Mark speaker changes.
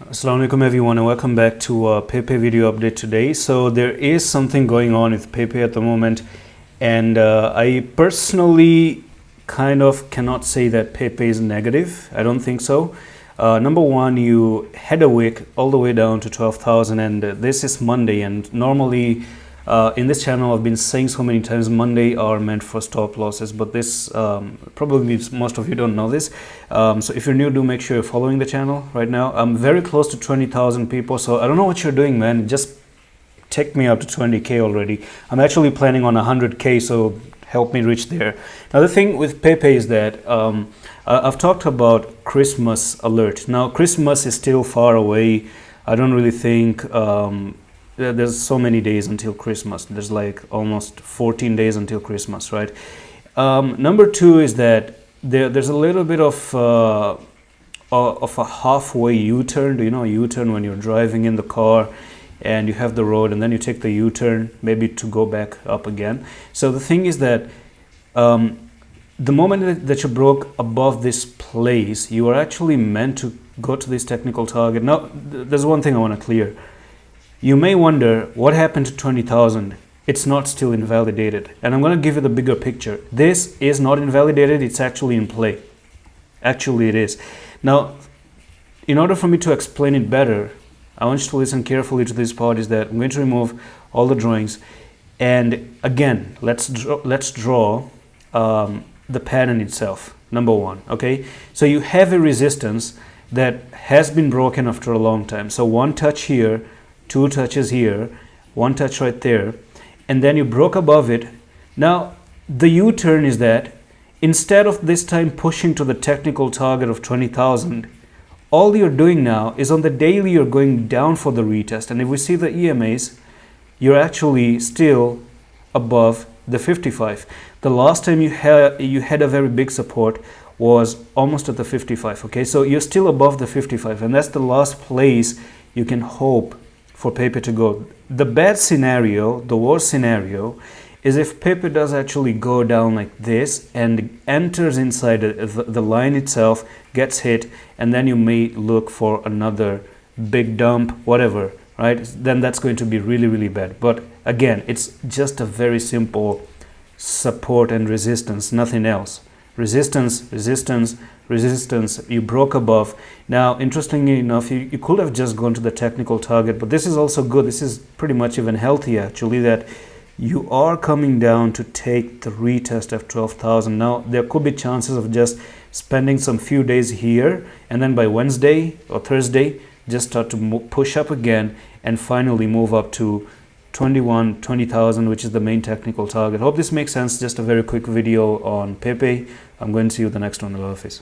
Speaker 1: Assalamu alaikum everyone, and welcome back to a Pepe video update today. So there is something going on with Pepe at the moment, and I personally kind of cannot say that Pepe is negative. I don't think so. Number one, you had a wick all the way down to 12,000, and this is Monday, and normally in this channel I've been saying so many times Monday are meant for stop losses, but this probably most of you don't know this. So if you're new, do make sure you're following the channel right now. I'm very close to 20,000 people, so I don't know what you're doing, man. Just take me up to 20k already. I'm actually planning on 100k, so help me reach there. Now the thing with Pepe is that I've talked about Christmas alert. Now Christmas is still far away. I don't really think there's so many days until Christmas. There's like almost 14 days until Christmas, right? Number two is that there's a little bit of a halfway U-turn. Do you know a U-turn when you're driving in the car and you have the road and then you take the U-turn maybe to go back up again? So the thing is that the moment that you broke above this place, you are actually meant to go to this technical target. Now there's one thing I want to clear. You may wonder what happened to 20,000. It's not still invalidated, and I'm going to give you the bigger picture. This is not invalidated, it's actually in play. Actually it is. Now in order for me to explain it better, I want you to listen carefully to this part. Is that I'm going to remove all the drawings, and again let's draw the pattern itself. Number one, okay, so you have a resistance that has been broken after a long time. So one touch here, two touches here, one touch right there, and then you broke above it. Now the U-turn is that instead of this time pushing to the technical target of 20,000, all you're doing now is on the daily you're going down for the retest, and if we see the EMAs, you're actually still above the 55. The last time you had a very big support was almost at the 55. Okay, so you're still above the 55, and that's the last place you can hope for Pepe to go. The bad scenario, the worst scenario, is if Pepe does actually go down like this and enters inside the line itself, gets hit, and then you may look for another big dump, whatever, right? Then that's going to be really, really bad. But again, it's just a very simple support and resistance, nothing else. Resistance, resistance, resistance. You broke above. Now interestingly enough, you could have just gone to the technical target, but this is also good. This is pretty much even healthier actually, that you are coming down to take the retest of 12,000. Now there could be chances of just spending some few days here, and then by Wednesday or Thursday just start to push up again and finally move up to 20,000, which is the main technical target. Hope this makes sense. Just a very quick video on Pepe. I'm going to see you in the next one. Allah Hafiz.